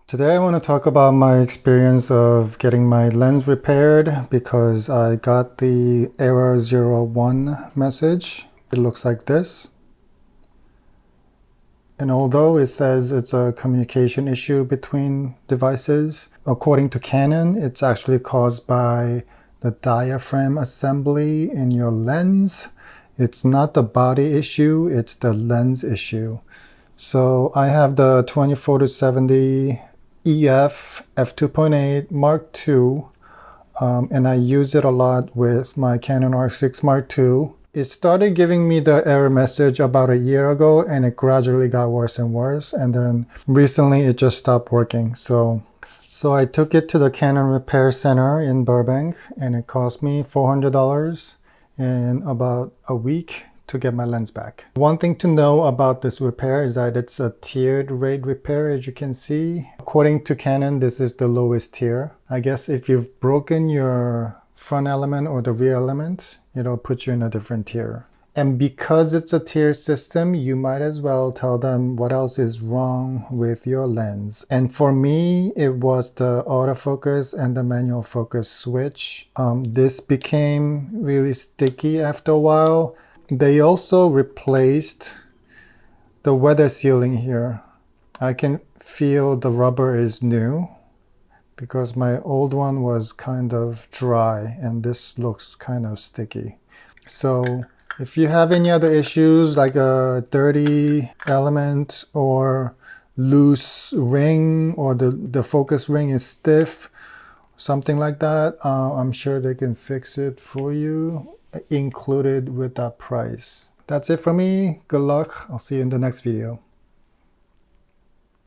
Today I want to talk about my experience of getting my lens repaired because I got the error 01 message. It looks like this. And although it says it's a communication issue between devices, according to Canon, it's actually caused by the diaphragm assembly in your lens. It's not the body issue, it's the lens issue. So I have the 24-70 EF f2.8 Mark II, and I use it a lot with my Canon R6 Mark II. It started giving me the error message about a year ago, and it gradually got worse and worse. And then recently it just stopped working. So I took it to the Canon Repair Center in Burbank, and it cost me $400 in about a week to get my lens back. One thing to know about this repair is that it's a tiered rate repair, as you can see. According to Canon, this is the lowest tier. I guess if you've broken your front element or the rear element, it'll put you in a different tier. And because it's a tier system, you might as well tell them what else is wrong with your lens. And for me, it was the autofocus and the manual focus switch. This became really sticky after a while. They also replaced the weather sealing here. I can feel the rubber is new because my old one was kind of dry and this looks kind of sticky. So if you have any other issues like a dirty element or loose ring, or the focus ring is stiff, something like that, I'm sure they can fix it for you, included with that price. That's it for me. Good luck. I'll see you in the next video.